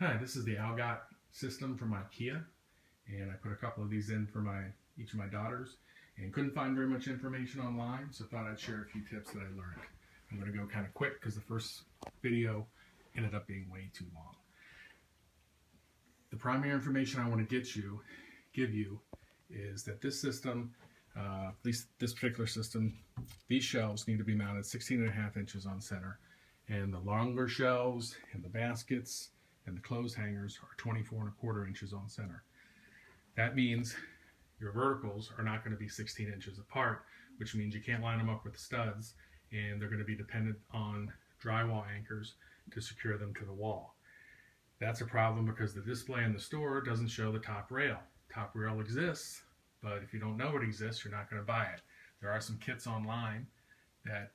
Hi, this is the ALGOT system from IKEA, and I put a couple of these in for each of my daughters, and couldn't find very much information online, so thought I'd share a few tips that I learned. I'm going to go kind of quick because the first video ended up being way too long. The primary information I want to give you is that this system, at least this particular system, these shelves need to be mounted 16.5 inches on center, and the longer shelves and the baskets and the clothes hangers are 24.25 inches on center. That means your verticals are not going to be 16 inches apart, which means you can't line them up with studs, and they're going to be dependent on drywall anchors to secure them to the wall. That's a problem because the display in the store doesn't show the top rail. Top rail exists, but if you don't know it exists, you're not going to buy it. There are some kits online that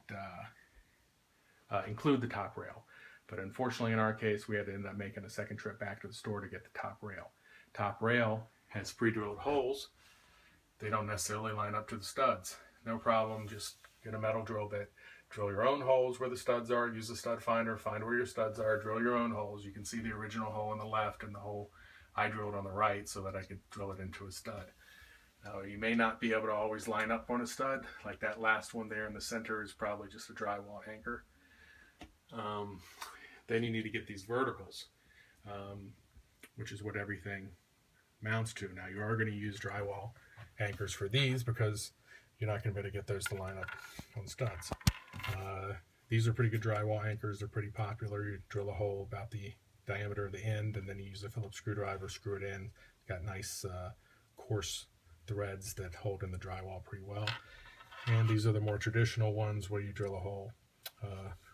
include the top rail. But unfortunately, in our case, we had to end up making a second trip back to the store to get the top rail. Top rail has pre-drilled holes. They don't necessarily line up to the studs. No problem, just get a metal drill bit. Drill your own holes where the studs are. Use a stud finder, find where your studs are. Drill your own holes. You can see the original hole on the left and the hole I drilled on the right so that I could drill it into a stud. Now, you may not be able to always line up on a stud. Like that last one there in the center is probably just a drywall anchor. Then you need to get these verticals, which is what everything mounts to. Now, you are going to use drywall anchors for these because you're not going to be able to get those to line up on studs. These are pretty good drywall anchors. They're pretty popular. You drill a hole about the diameter of the end, and then you use a Phillips screwdriver, screw it in. Got nice coarse threads that hold in the drywall pretty well. And these are the more traditional ones where you drill a hole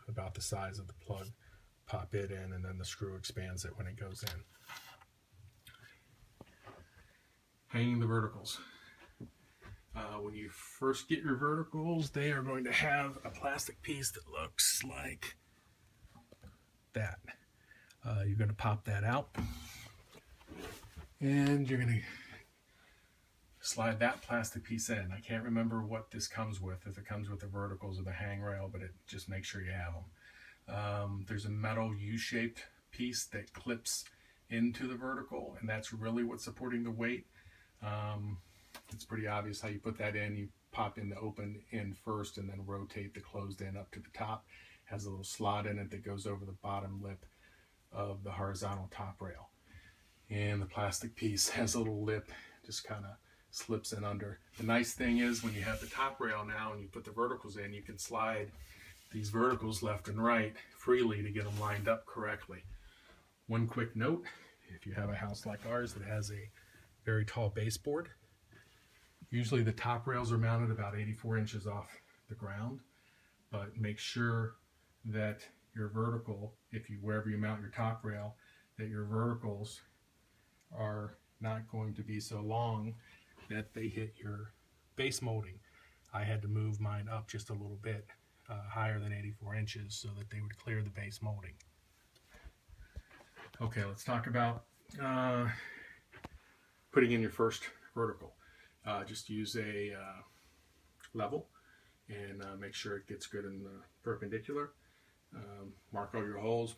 about the size of the plug, pop it in, and then the screw expands it when it goes in. Hanging the verticals. When you first get your verticals, they are going to have a plastic piece that looks like that. You're going to pop that out, and you're going to slide that plastic piece in. I can't remember what this comes with, if it comes with the verticals or the handrail, but just make sure you have them. There's a metal U-shaped piece that clips into the vertical, and that's really what's supporting the weight. It's pretty obvious how you put that in. You pop in the open end first and then rotate the closed end up to the top. It has a little slot in it that goes over the bottom lip of the horizontal top rail. And the plastic piece has a little lip, just kind of slips in under. The nice thing is when you have the top rail now and you put the verticals in, you can slide these verticals left and right freely to get them lined up correctly. One quick note, if you have a house like ours that has a very tall baseboard, usually the top rails are mounted about 84 inches off the ground, but make sure that your vertical, wherever you mount your top rail, that your verticals are not going to be so long that they hit your base molding. I had to move mine up just a little bit higher than 84 inches so that they would clear the base molding. Okay, let's talk about putting in your first vertical. Just use a level and make sure it gets good in the perpendicular. Mark all your holes,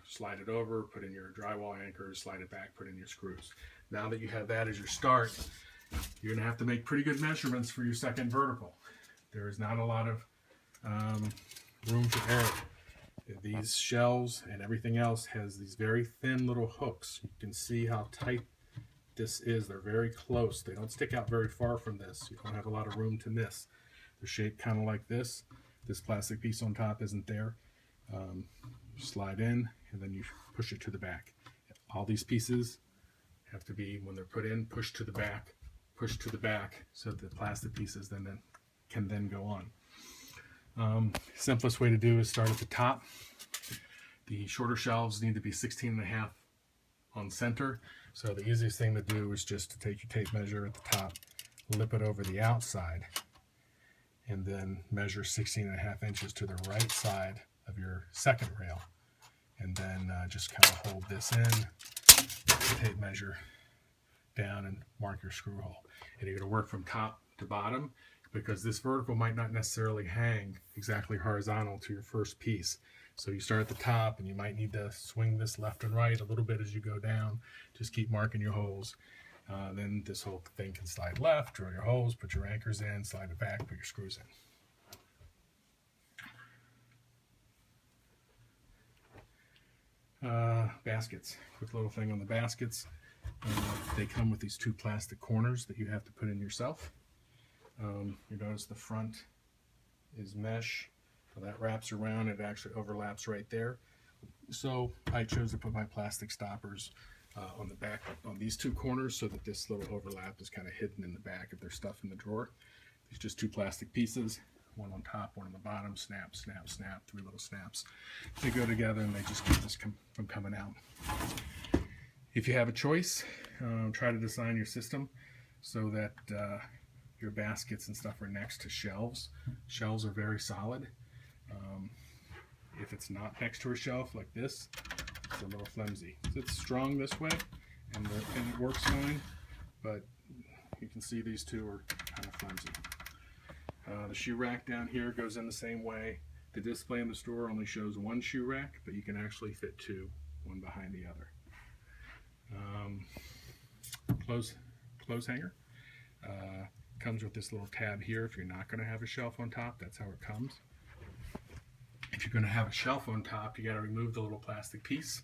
slide it over, put in your drywall anchors, slide it back, put in your screws. Now that you have that as your start, you're going to have to make pretty good measurements for your second vertical. There is not a lot of room for error. These shelves and everything else has these very thin little hooks. You can see how tight this is. They're very close. They don't stick out very far from this. You don't have a lot of room to miss. They're shaped kind of like this. This plastic piece on top isn't there. Slide in and then you push it to the back. All these pieces have to be, when they're put in, pushed to the back so the plastic pieces can then go on. Simplest way to do is start at the top. The shorter shelves need to be 16.5 on center. So the easiest thing to do is just to take your tape measure at the top, lip it over the outside, and then measure 16.5 inches to the right side of your second rail. And then just kind of hold this in, tape measure down, and mark your screw hole. And you're going to work from top to bottom because this vertical might not necessarily hang exactly horizontal to your first piece. So you start at the top and you might need to swing this left and right a little bit as you go down. Just keep marking your holes. Then this whole thing can slide left, drill your holes, put your anchors in, slide it back, put your screws in. Baskets. Quick little thing on the baskets. They come with these two plastic corners that you have to put in yourself. You notice the front is mesh, so that wraps around. It actually overlaps right there. So I chose to put my plastic stoppers on the back on these two corners so that this little overlap is kind of hidden in the back if there's stuff in the drawer. There's just two plastic pieces, one on top, one on the bottom. Snap, snap, snap, three little snaps. They go together and they just keep this from coming out. If you have a choice, try to design your system so that your baskets and stuff are next to shelves. Shelves are very solid. If it's not next to a shelf like this, it's a little flimsy. It's strong this way, and it works fine, but you can see these two are kind of flimsy. The shoe rack down here goes in the same way. The display in the store only shows one shoe rack, but you can actually fit two, one behind the other. Clothes hanger. Comes with this little tab here. If you're not going to have a shelf on top, that's how it comes. If you're going to have a shelf on top, you got to remove the little plastic piece.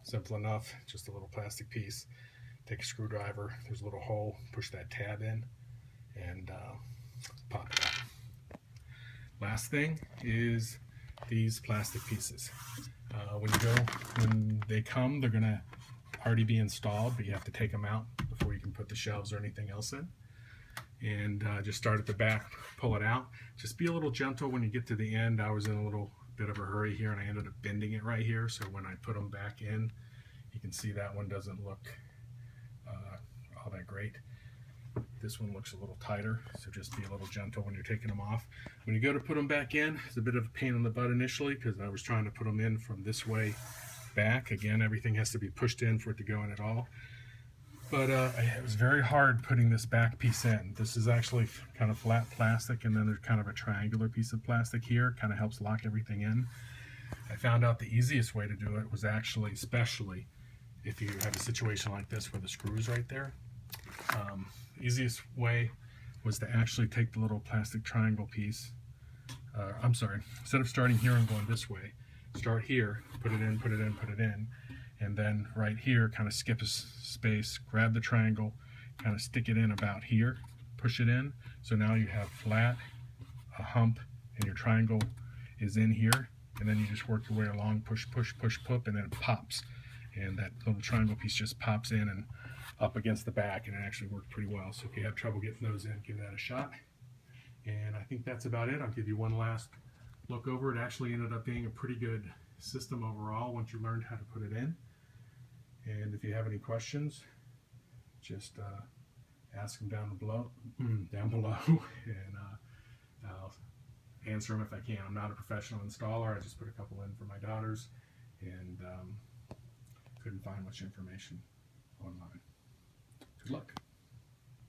Simple enough, just a little plastic piece. Take a screwdriver, there's a little hole, push that tab in, and pop it out. Last thing is these plastic pieces. When they come, they're going to already be installed, but you have to take them out before you can put the shelves or anything else in. And just start at the back, pull it out. Just be a little gentle when you get to the end. I was in a little bit of a hurry here and I ended up bending it right here, so when I put them back in, you can see that one doesn't look all that great. This one looks a little tighter, so just be a little gentle when you're taking them off. When you go to put them back in, it's a bit of a pain in the butt initially because I was trying to put them in from this way back. Again, everything has to be pushed in for it to go in at all. But it was very hard putting this back piece in. This is actually kind of flat plastic, and then there's kind of a triangular piece of plastic here. Kind of helps lock everything in. I found out the easiest way to do it was actually, especially if you have a situation like this where the screw is right there, easiest way was to actually take the little plastic triangle piece. I'm sorry, instead of starting here and going this way, start here, put it in, put it in, put it in. And then right here, kind of skip a space, grab the triangle, kind of stick it in about here, push it in. So now you have flat, a hump, and your triangle is in here. And then you just work your way along, push, push, push, push, and then it pops. And that little triangle piece just pops in and up against the back, and it actually worked pretty well. So if you have trouble getting those in, give that a shot. And I think that's about it. I'll give you one last look over. It actually ended up being a pretty good system overall once you learned how to put it in. And if you have any questions, just ask them down below, and I'll answer them if I can. I'm not a professional installer. I just put a couple in for my daughters, and couldn't find much information online. Good luck.